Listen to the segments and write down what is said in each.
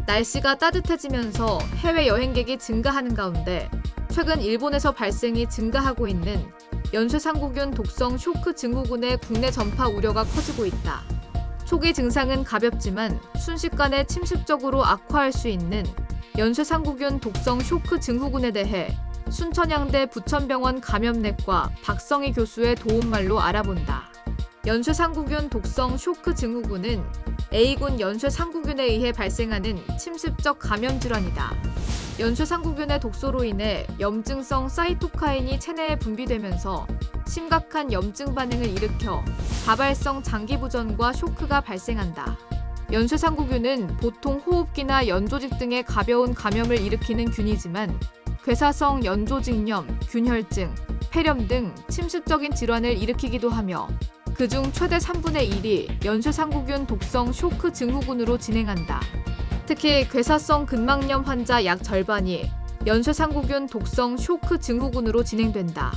날씨가 따뜻해지면서 해외 여행객이 증가하는 가운데 최근 일본에서 발생이 증가하고 있는 연쇄상구균 독성 쇼크 증후군의 국내 전파 우려가 커지고 있다. 초기 증상은 가볍지만 순식간에 침습적으로 악화할 수 있는 연쇄상구균 독성 쇼크 증후군에 대해 순천향대 부천병원 감염내과 박성희 교수의 도움말로 알아본다. 연쇄상구균 독성 쇼크 증후군은 A군 연쇄상구균에 의해 발생하는 침습적 감염 질환이다. 연쇄상구균의 독소로 인해 염증성 사이토카인이 체내에 분비되면서 심각한 염증 반응을 일으켜 다발성 장기부전과 쇼크가 발생한다. 연쇄상구균은 보통 호흡기나 연조직 등의 가벼운 감염을 일으키는 균이지만 괴사성 연조직염, 균혈증, 폐렴 등 침습적인 질환을 일으키기도 하며 그중 최대 3분의 1이 연쇄상구균 독성 쇼크 증후군으로 진행한다. 특히 괴사성 근막염 환자 약 절반이 연쇄상구균 독성 쇼크 증후군으로 진행된다.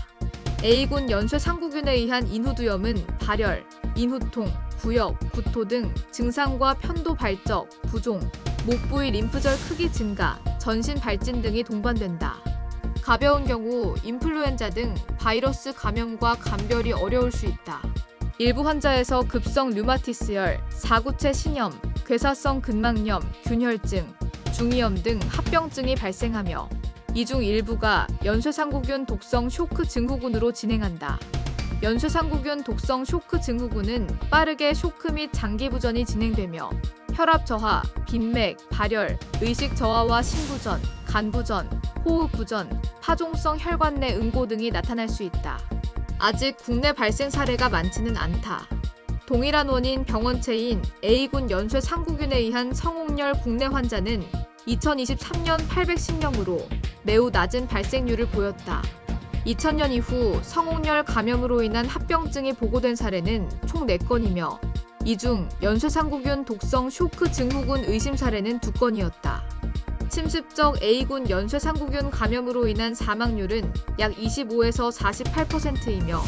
A군 연쇄상구균에 의한 인후두염은 발열, 인후통, 구역, 구토 등 증상과 편도 발적, 부종, 목 부위 림프절 크기 증가, 전신 발진 등이 동반된다. 가벼운 경우 인플루엔자 등 바이러스 감염과 감별이 어려울 수 있다. 일부 환자에서 급성 류마티스열, 사구체 신염, 괴사성 근막염, 균혈증, 중이염 등 합병증이 발생하며 이 중 일부가 연쇄상구균 독성 쇼크 증후군으로 진행한다. 연쇄상구균 독성 쇼크 증후군은 빠르게 쇼크 및 장기부전이 진행되며 혈압 저하, 빈맥, 발열, 의식 저하와 심부전, 간부전, 호흡부전, 파종성 혈관 내 응고 등이 나타날 수 있다. 아직 국내 발생 사례가 많지는 않다. 동일한 원인 병원체인 A군 연쇄상구균에 의한 성홍열 국내 환자는 2023년 810명으로 매우 낮은 발생률을 보였다. 2000년 이후 성홍열 감염으로 인한 합병증이 보고된 사례는 총 4건이며 이 중 연쇄상구균 독성 쇼크 증후군 의심 사례는 2건이었다. 침습적 A군 연쇄상구균 감염으로 인한 사망률은 약 25에서 48%이며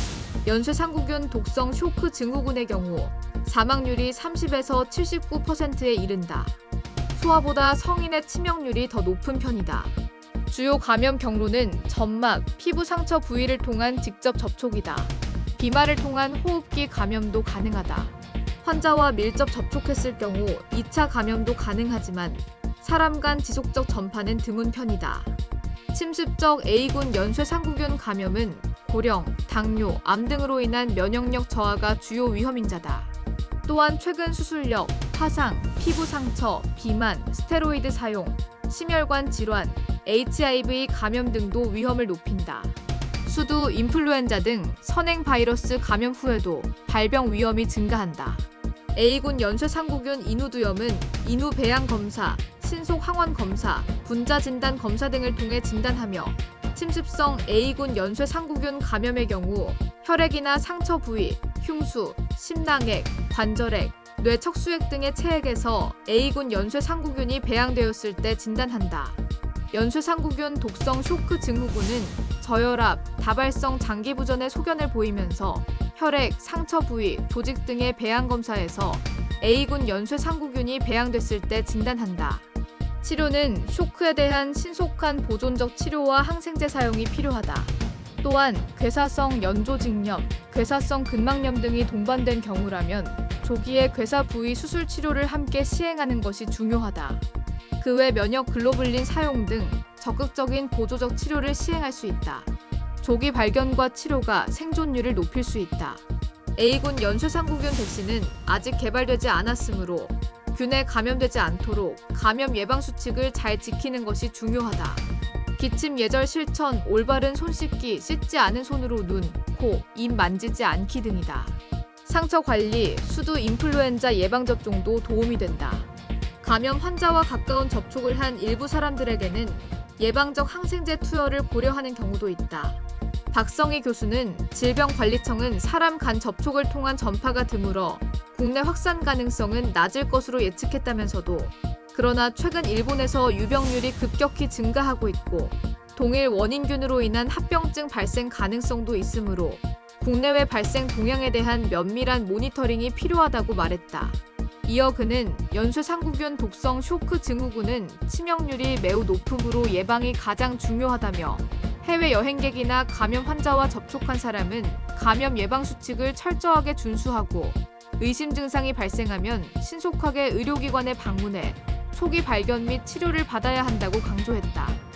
연쇄상구균 독성 쇼크 증후군의 경우 사망률이 30에서 79%에 이른다. 소아보다 성인의 치명률이 더 높은 편이다. 주요 감염 경로는 점막, 피부 상처 부위를 통한 직접 접촉이다. 비말을 통한 호흡기 감염도 가능하다. 환자와 밀접 접촉했을 경우 2차 감염도 가능하지만 사람 간 지속적 전파는 드문 편이다. 침습적 A군 연쇄상구균 감염은 고령, 당뇨, 암 등으로 인한 면역력 저하가 주요 위험인자다. 또한 최근 수술력, 화상, 피부 상처, 비만, 스테로이드 사용, 심혈관 질환, HIV 감염 등도 위험을 높인다. 수두, 인플루엔자 등 선행 바이러스 감염 후에도 발병 위험이 증가한다. A군 연쇄상구균 인후두염은 인후 배양 검사, 신속 항원 검사, 분자 진단 검사 등을 통해 진단하며 침습성 A군 연쇄상구균 감염의 경우 혈액이나 상처 부위, 흉수, 심낭액, 관절액, 뇌 척수액 등의 체액에서 A군 연쇄상구균이 배양되었을 때 진단한다. 연쇄상구균 독성 쇼크 증후군은 저혈압, 다발성 장기부전의 소견을 보이면서 혈액, 상처 부위, 조직 등의 배양 검사에서 A군 연쇄상구균이 배양됐을 때 진단한다. 치료는 쇼크에 대한 신속한 보존적 치료와 항생제 사용이 필요하다. 또한 괴사성 연조직염, 괴사성 근막염 등이 동반된 경우라면 조기에 괴사 부위 수술 치료를 함께 시행하는 것이 중요하다. 그 외 면역 글로불린 사용 등 적극적인 보조적 치료를 시행할 수 있다. 조기 발견과 치료가 생존율을 높일 수 있다. A군 연쇄상구균 백신은 아직 개발되지 않았으므로 균에 감염되지 않도록 감염 예방 수칙을 잘 지키는 것이 중요하다. 기침 예절 실천, 올바른 손 씻기, 씻지 않은 손으로 눈, 코, 입 만지지 않기 등이다. 상처 관리, 수두 인플루엔자 예방 접종도 도움이 된다. 감염 환자와 가까운 접촉을 한 일부 사람들에게는 예방적 항생제 투여를 고려하는 경우도 있다. 박성희 교수는 질병관리청은 사람 간 접촉을 통한 전파가 드물어 국내 확산 가능성은 낮을 것으로 예측했다면서도 그러나 최근 일본에서 유병률이 급격히 증가하고 있고 동일 원인균으로 인한 합병증 발생 가능성도 있으므로 국내외 발생 동향에 대한 면밀한 모니터링이 필요하다고 말했다. 이어 그는 연쇄상구균 독성 쇼크 증후군은 치명률이 매우 높으므로 예방이 가장 중요하다며 해외 여행객이나 감염 환자와 접촉한 사람은 감염 예방 수칙을 철저하게 준수하고 의심 증상이 발생하면 신속하게 의료기관에 방문해 초기 발견 및 치료를 받아야 한다고 강조했다.